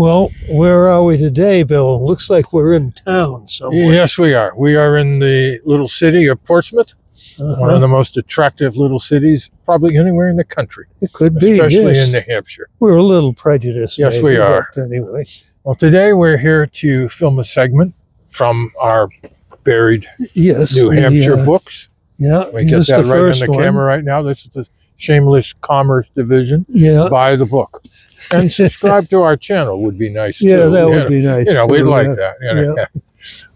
Well, where are we today, Bill? Looks like we're in town somewhere. Yes, we are. We are in the little city of Portsmouth, one of the most attractive little cities probably anywhere in the country. It could be, especially yes. in New Hampshire. We're a little prejudiced. Yes, maybe, we are. But anyway. Well, today we're here to film a segment from our buried New Hampshire books. Yeah, we get that right on the camera right now. This is the Shameless Commerce Division. Yeah. Buy the book. And subscribe to our channel would be nice too. Yeah, that would be nice. You know, we'd like that. You know? Yeah.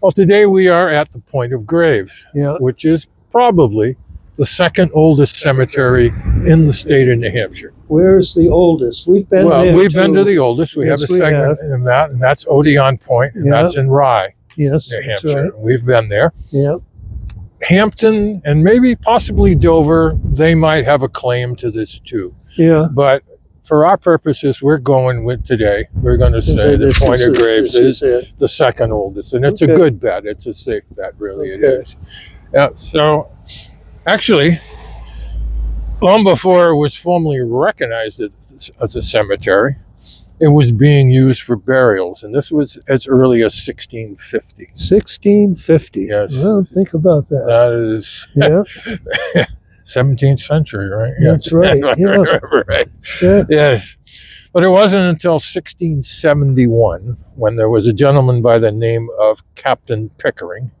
Well, today we are at the Point of Graves, which is probably the second oldest cemetery in the state of New Hampshire. Where's the oldest? We've been well, there we've too. been to the oldest. We Yes, have a we segment in that, and that's Odeon Point, and that's in Rye, yes, New that's Hampshire. right. We've been there. Yeah. Hampton and maybe possibly Dover, they might have a claim to this too. Yeah. But for our purposes, we're going with today. We're going to say the Point of Graves is the second oldest, and it's a good bet. It's a safe bet, really. It is. Yeah. So, actually, long before it was formally recognized as a cemetery, it was being used for burials, and this was as early as 1650. 1650. Yes. Well, think about that. That is 17th century, right? That's right. Yeah. Right. Yeah. Yes. But it wasn't until 1671 when there was a gentleman by the name of Captain Pickering.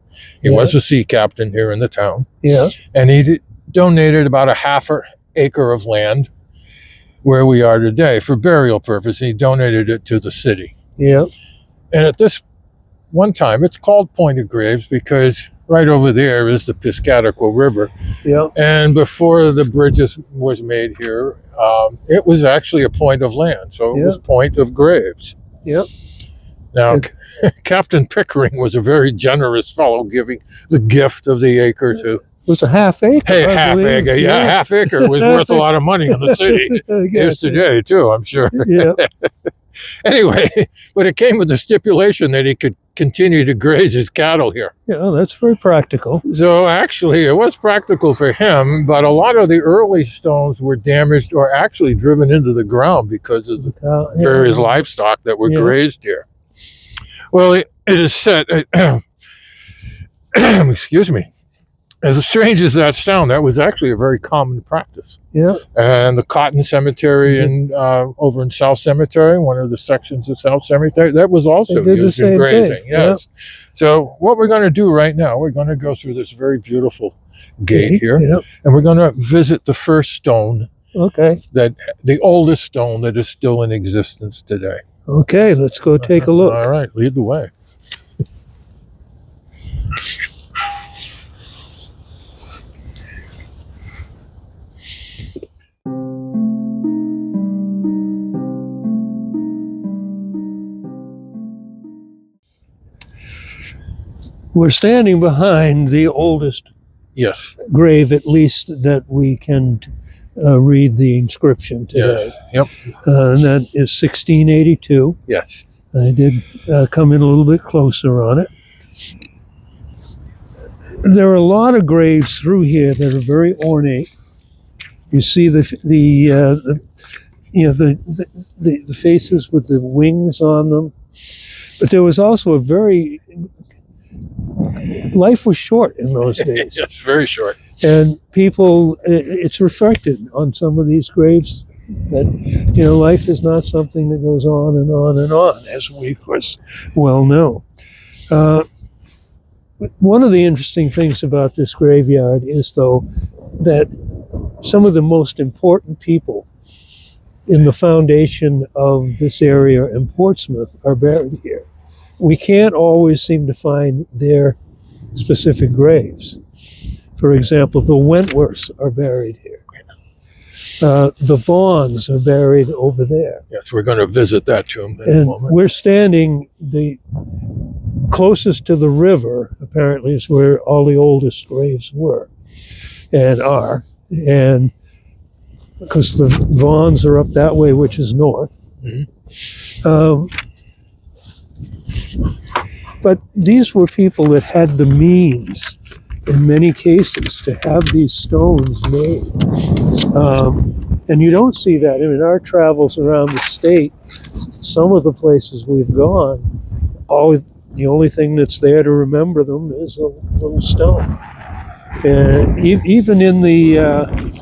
He was a sea captain here in the town. Yeah. And he donated about a half acre of land where we are today for burial purpose. He donated it to the city. Yeah. And at this one time, it's called Point of Graves because right over there is the Piscataqua River. Yeah. And before the bridges was made here, it was actually a point of land. So it was Point of Graves. Yep. Now, Captain Pickering was a very generous fellow, giving the gift of the acre to... It was a half acre. Hey, half acre. Yeah, half acre was worth a lot of money in the city. Here's today, too, I'm sure. Yeah. Anyway, but it came with the stipulation that he could continue to graze his cattle here. Yeah, that's very practical. So actually, it was practical for him, but a lot of the early stones were damaged or actually driven into the ground because of the various livestock that were grazed here. Well, it is said, excuse me, as strange as that sounds, that was actually a very common practice. Yeah. And the Cotton Cemetery over in South Cemetery, one of the sections of South Cemetery, that was also used in grazing. Yes. Yep. So what we're going to do right now, we're going to go through this very beautiful gate here, and we're going to visit the first stone. Okay. The oldest stone that is still in existence today. Okay, let's go take a look. All right, lead the way. We're standing behind the oldest grave, at least that we can read the inscription today. Yes. Yep. And that is 1682. Yes. I did come in a little bit closer on it. There are a lot of graves through here that are very ornate. You see the faces with the wings on them, but there was also life was short in those days. Yes, very short. And people, it's reflected on some of these graves that, life is not something that goes on and on and on, as we, of course, well know. One of the interesting things about this graveyard is, though, that some of the most important people in the foundation of this area in Portsmouth are buried here. We can't always seem to find their specific graves. For example, the Wentworths are buried here. The Vaughns are buried over there. Yes, we're going to visit that tomb in a moment. We're standing the closest to the river, apparently, is where all the oldest graves were and are. And because the Vaughns are up that way, which is north. Mm-hmm. But these were people that had the means, in many cases, to have these stones made. And you don't see that. I mean, our travels around the state, some of the places we've gone, the only thing that's there to remember them is a little stone. Even in the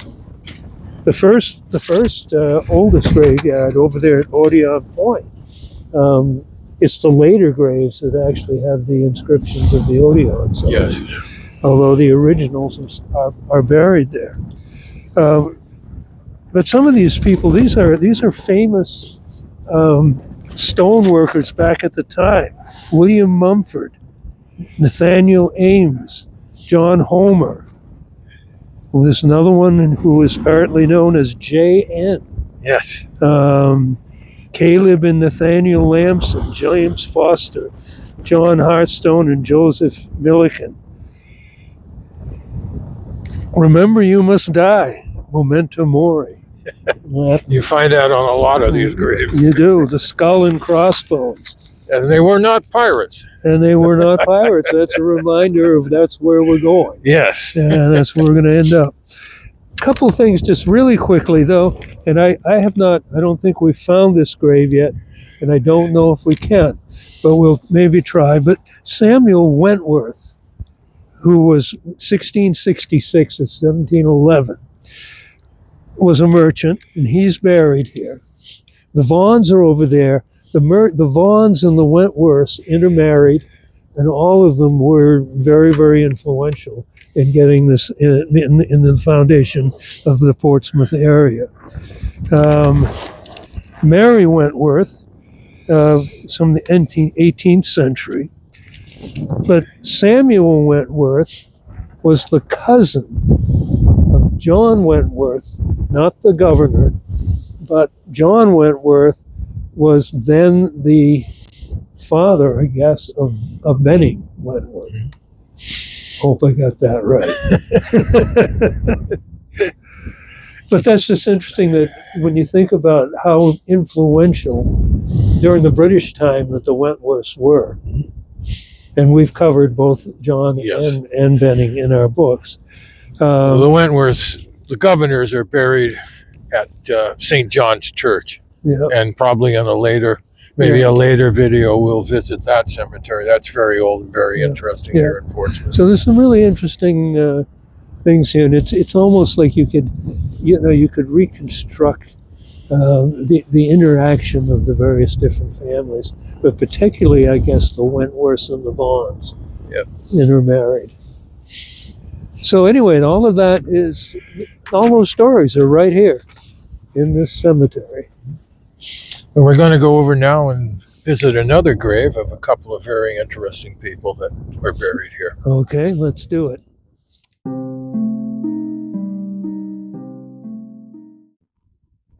first oldest graveyard over there at Odeon Point, it's the later graves that actually have the inscriptions of the Odeons. Yes. Although the originals are buried there. But some of these people, these are famous stone workers back at the time. William Mumford, Nathaniel Ames, John Homer. Well, there's another one who is apparently known as J.N. Yes. Caleb and Nathaniel Lamson, James Foster, John Hartstone, and Joseph Milliken. Remember, you must die. Memento mori. You find that on a lot of these graves. You do. The skull and crossbones. And they were not pirates. And they were not pirates. That's a reminder of that's where we're going. Yes. And that's where we're going to end up. A couple of things just really quickly, though. And I don't think we've found this grave yet. And I don't know if we can. But we'll maybe try. But Samuel Wentworth, who was 1666 to 1711, was a merchant, and he's buried here. The Vaughns are over there. The Vaughns and the Wentworths intermarried, and all of them were very, very influential in getting this in the foundation of the Portsmouth area. Mary Wentworth, from the 18th century, but Samuel Wentworth was the cousin of John Wentworth, not the governor, but John Wentworth was then the father, I guess, of Benning Wentworth. Hope I got that right. But that's just interesting that when you think about how influential during the British time that the Wentworths were, and we've covered both John and Benning in our books. The Wentworths, the governors, are buried at St. John's Church. Yeah. And probably in a later video, we'll visit that cemetery. That's very old and very interesting here in Portsmouth. So there's some really interesting things here, and it's almost like you could reconstruct the interaction of the various different families, but particularly, I guess, the Wentworths and the Vaughns intermarried. So anyway, all of that is, all those stories are right here in this cemetery. And we're going to go over now and visit another grave of a couple of very interesting people that were buried here. Okay, let's do it.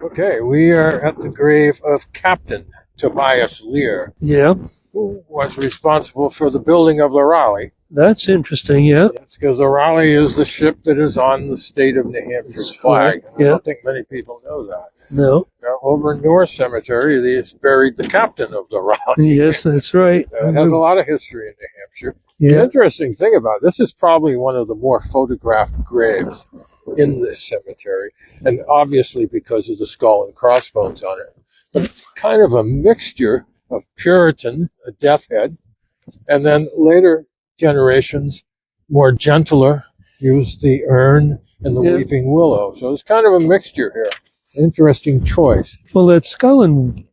Okay, we are at the grave of Captain Tobias Lear, who was responsible for the building of the Raleigh. That's interesting, yeah. Yes, because the Raleigh is the ship that is on the state of New Hampshire's flag. I don't think many people know that. No. Now, over in North Cemetery, they buried the captain of the Raleigh. Yes, that's right. It has a lot of history in New Hampshire. Yeah. The interesting thing about this is probably one of the more photographed graves in this cemetery, and obviously because of the skull and crossbones on it. But it's kind of a mixture of Puritan, a death head, and then later generations, more gentler, used the urn and the weeping willow. So it's kind of a mixture here. Interesting choice. Well, that skull and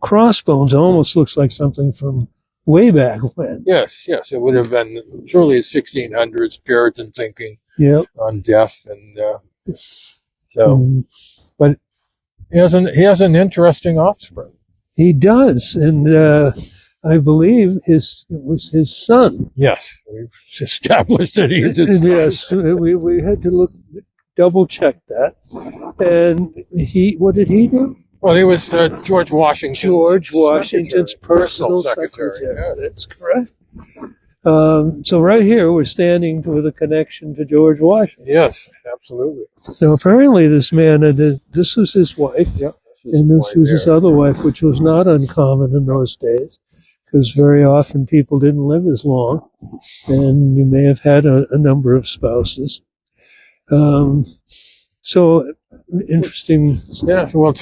crossbones almost looks like something from way back when. Yes. It would have been truly 1600s Puritan thinking on death, and but he has an interesting offspring. He does, and I believe it was his son. Yes, we've established that he's his son. Yes, we had to double check that. And what did he do? Well, he was George Washington's personal secretary. Yeah. That's correct. So right here, we're standing with a connection to George Washington. Yes, absolutely. So apparently this man, this was his wife, and this was his other wife, which was not uncommon in those days, because very often people didn't live as long, and you may have had a number of spouses. So interesting. Yeah, well,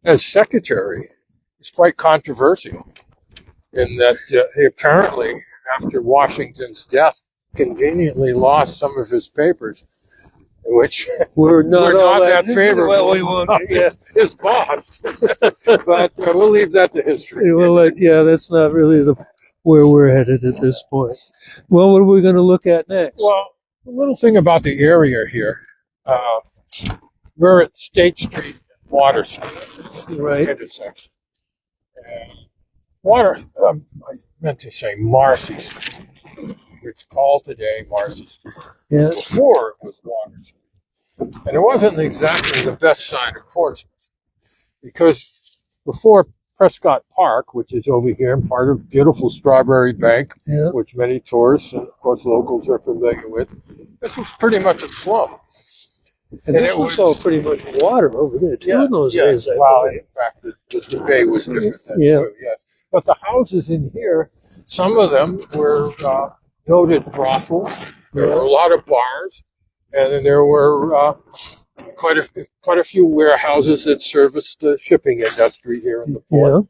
as secretary, it's quite controversial in that he apparently, after Washington's death, conveniently lost some of his papers, which We're not all that favorable. Well, we won't. Yeah. His boss. But we'll leave that to history. That's not really where we're headed at this point. Well, what are we going to look at next? Well, a little thing about the area here. We're at State Street and Water Street. Right. Intersection. And I meant to say Marcy Street. It's called today Marcy Street. Yeah. Before it was Water Street. And it wasn't exactly the best side of Portsmouth. Because before Prescott Park, which is over here, part of beautiful Strawberry Bank, Yeah. which many tourists and, of course, locals are familiar with, this was pretty much a slum. And this was all pretty much water over there, too, in those days. Well, in fact, the bay was different then, too, yes. But the houses in here, some of them were noted brothels. There were a lot of bars, and then there were quite a few warehouses that serviced the shipping industry here in the port.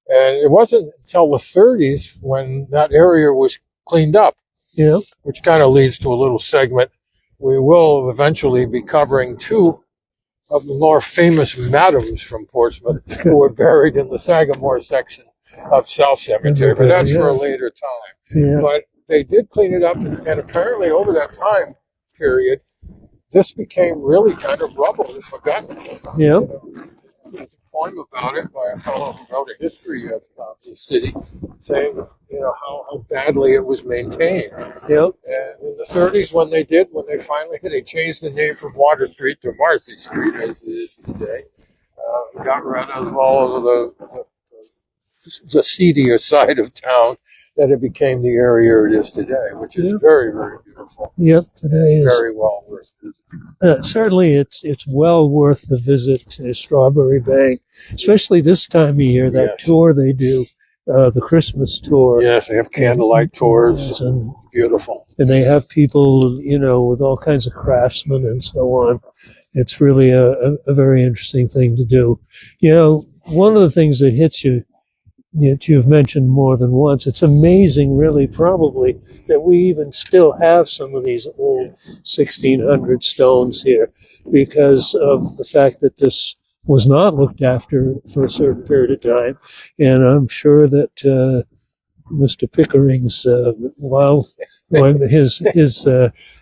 Yeah. And it wasn't until the 30s when that area was cleaned up, which kind of leads to a little segment. We will eventually be covering two of the more famous madams from Portsmouth who were buried in the Sagamore section of South Cemetery, but that's for a later time. Yeah. But they did clean it up, and apparently over that time period, this became really kind of rubble and forgotten. Yeah. There's a poem about it by a fellow who wrote a history of the city, saying, how badly it was maintained. Yep. And in the 30s, when they changed the name from Water Street to Marcy Street, as it is today, got rid of all of the seedier side of town, that it became the area it is today, which is very, very beautiful. Yep, today is very well worth visiting. Certainly, it's well worth the visit to Strawberry Bank, especially this time of year. That tour they do, the Christmas tour. Yes, they have candlelight tours. And beautiful. And they have people, with all kinds of craftsmen and so on. It's really a very interesting thing to do. One of the things that hits you, that you've mentioned more than once, it's amazing, really, probably, that we even still have some of these old 1600 stones here because of the fact that this was not looked after for a certain period of time. And I'm sure that Mr. Pickering's, his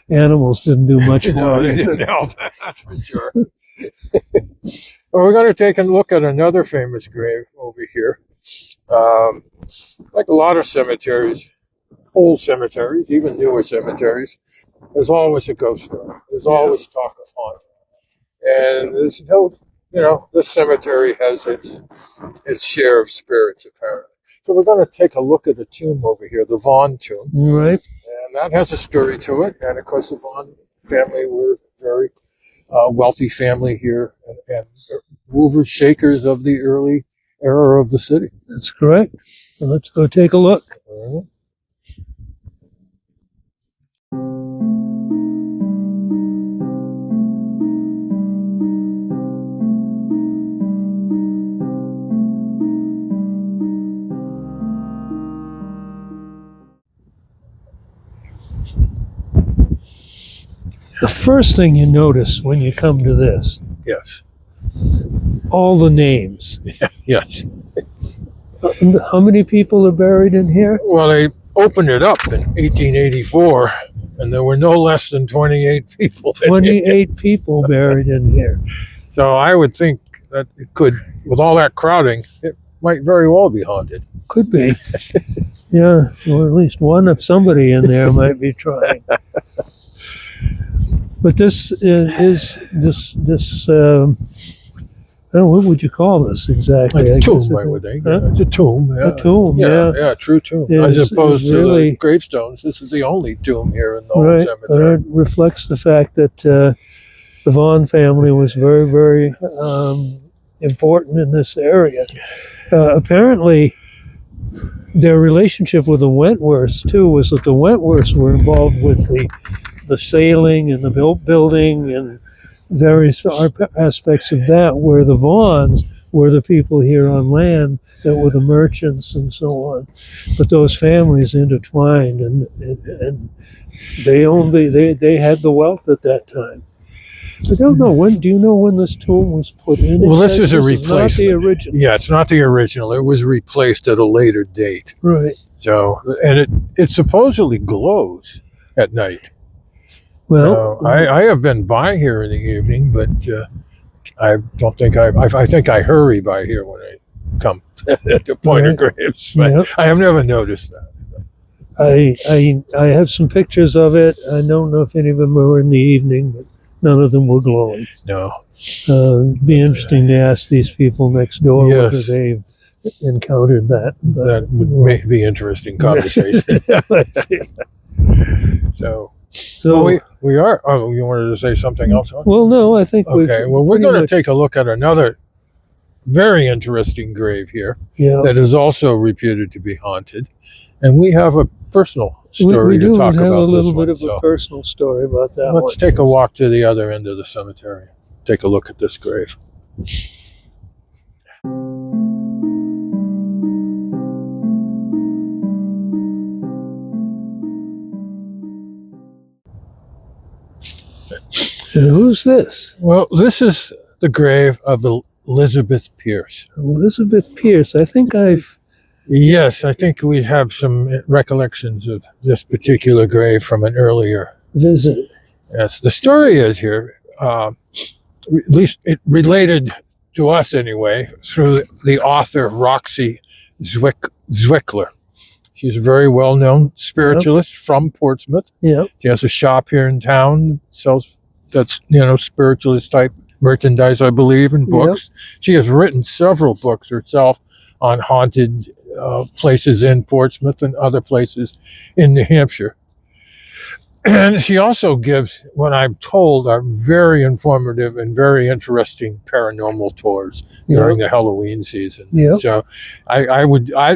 animals didn't do much for No, they didn't help, that's for sure. Well, we're going to take a look at another famous grave over here. Like a lot of cemeteries, old cemeteries, even newer cemeteries, there's always a ghost story. There's always talk of haunting. And there's this cemetery has its share of spirits, apparently. So we're going to take a look at a tomb over here, the Vaughan tomb. Right. And that has a story to it. And, of course, the Vaughan family were very wealthy family here and movers, shakers of the early era of the city. That's correct. So let's go take a look. All right. The first thing you notice when you come to this, Yes. all the names. Yes. How many people are buried in here? Well, they opened it up in 1884, and there were no less than 28 people. 28 people buried in here. So I would think that it could, with all that crowding, it might very well be haunted. Could be. Yeah, or at least one of somebody in there might be trying. But this is what would you call this exactly? It's a tomb, I would think. Huh? It's a tomb. Yeah. A tomb, yeah. Yeah, true tomb. As opposed to the gravestones, this is the only tomb here in the whole cemetery. It reflects the fact that the Vaughan family was very, very important in this area. Apparently, their relationship with the Wentworths, too, was that the Wentworths were involved with the sailing and the building and various aspects of that, where the Vaughns were the people here on land that were the merchants and so on. But those families intertwined, and they had the wealth at that time. I don't know when. Do you know when this tomb was put in? Well, this is a replacement. Not the original. Yeah, it's not the original. It was replaced at a later date. Right. So, and it supposedly glows at night. Well, so I have been by here in the evening, but I don't think I think I hurry by here when I come to Pointer Graves. But Yep. I have never noticed that. I have some pictures of it. I don't know if any of them were in the evening, but none of them were glowing. No. It'd be interesting to ask these people next door Yes. whether they've encountered that. But, That would be interesting conversation. So well, we are. Oh, you wanted to say something else? Well, no, I think Okay. Well, we're going to take a look at another very interesting grave here that is also reputed to be haunted, and we have a personal story we to talk have about. a little this one, bit of a personal story about that. Let's take a walk to the other end of the cemetery. Take a look at this grave. And who's this? Well, this is the grave of Elizabeth Pierce. Elizabeth Pierce. I think Yes, I think we have some recollections of this particular grave from an earlier visit. Yes, the story is here, at least it related to us anyway, through the author Roxy Zwickler. She's a very well-known spiritualist from Portsmouth. Yeah. She has a shop here in town, sells spiritualist type merchandise, I believe, and books. She has written several books herself on haunted places in Portsmouth and other places in New Hampshire. And she also gives, what I'm told, are very informative and very interesting paranormal tours during the Halloween season. Yeah. So I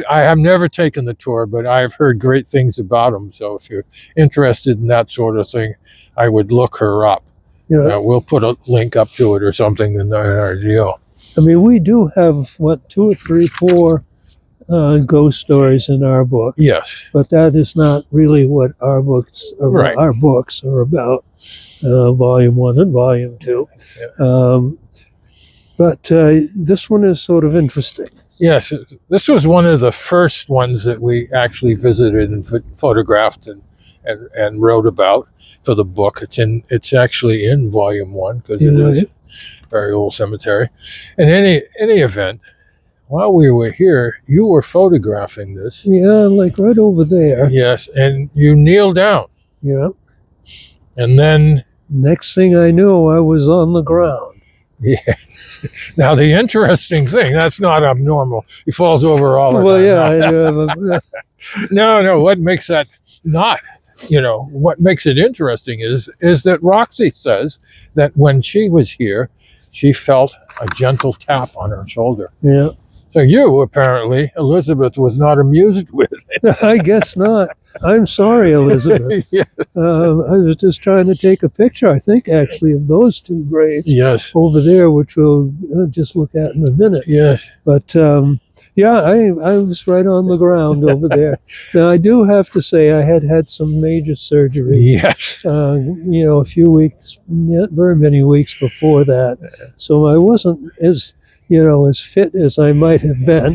have never taken the tour, but I've heard great things about them. So if you're interested in that sort of thing, I would look her up. Yeah. We'll put a link up to it or something in our deal. I mean, we do have, 2 or 3, 4 ghost stories in our book. Yes. But that is not really what our books are, Right. Our books are about, Volume 1 and Volume 2. Yeah. But this one is sort of interesting. Yes, this was one of the first ones that we actually visited and photographed and wrote about for the book. It's actually in Volume 1 because it is a very old cemetery. In any event, while we were here, you were photographing this. Yeah, like right over there. Yes, and you kneeled down. Yeah. And then... Next thing I knew, I was on the ground. Yeah. Now, the interesting thing, that's not abnormal. He falls over all the time. Well, yeah. No, what makes that not... what makes it interesting is that Roxy says that when she was here, she felt a gentle tap on her shoulder. Yeah. So you, apparently, Elizabeth was not amused with it. I guess not. I'm sorry, Elizabeth. Yeah. I was just trying to take a picture, I think, actually, of those 2 graves Yes. over there, which we'll just look at in a minute. Yes. But yeah, I was right on the ground over there. Now, I do have to say I had some major surgery. Yes. A few weeks, not very many weeks before that. So I wasn't as fit as I might have been.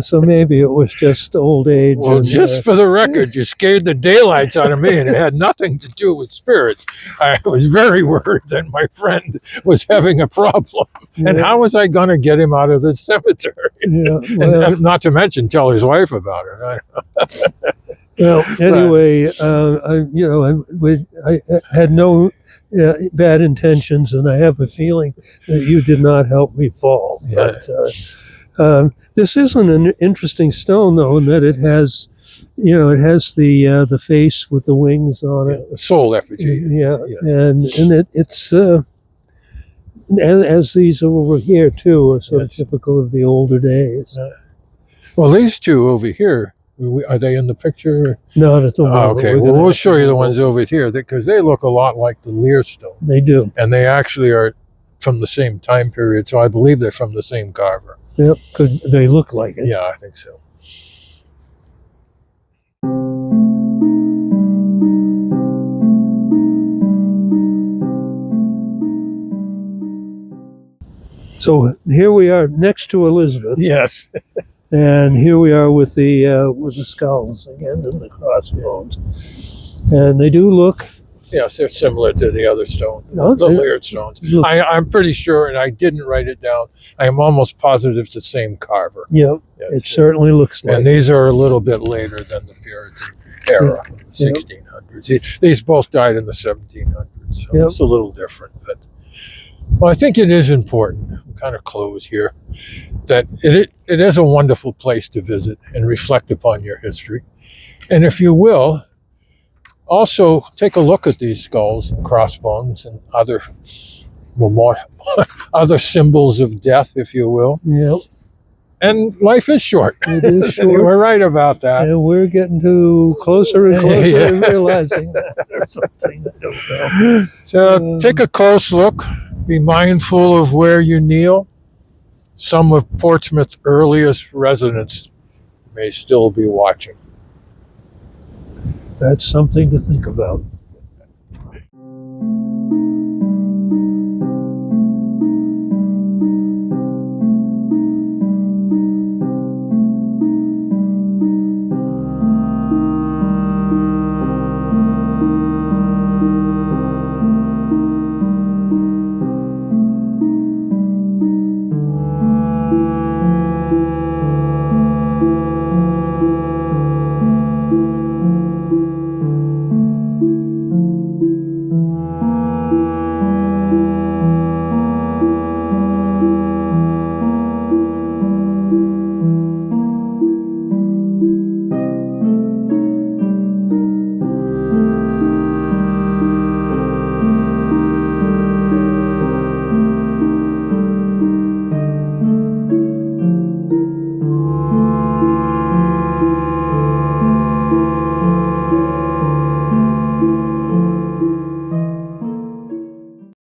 So maybe it was just old age. Well, and, just for the record, you scared the daylights out of me, and it had nothing to do with spirits. I was very worried that my friend was having a problem. And how was I going to get him out of the cemetery? Yeah, well, and not to mention tell his wife about it. Well, anyway, I had no bad intentions, and I have a feeling that you did not help me fall. Yeah. But this isn't an interesting stone, though, in that it has, it has the face with the wings on it. Soul effigy. Yeah, Yes. and it's as these over here too are sort of typical of the older days. Well, these 2 over here Are they in the picture? Not at the moment. Okay, well, we'll show you the ones over here because they look a lot like the Lear stone. They do. And they actually are from the same time period, so I believe they're from the same carver. Yep, because they look like it. Yeah, I think so. So here we are next to Elizabeth. Yes. And here we are with the skulls again and the crossbones. And they do look... Yes, they're similar to the other stone, No, the Lear stones. I'm pretty sure, and I didn't write it down, I am almost positive it's the same carver. Yeah, Yes, it certainly looks like and these are a little bit later than the Puritan era, the 1600s. These both died in the 1700s, so it's a little different. But well, I think it is important, we'll kind of close here, that it is a wonderful place to visit and reflect upon your history. And if you will, also take a look at these skulls and crossbones and other other symbols of death, if you will. Yep. And life is short. It is short. We're right about that. And we're getting to closer and closer to realizing that or something. I don't know. So take a close look. Be mindful of where you kneel. Some of Portsmouth's earliest residents may still be watching. That's something to think about.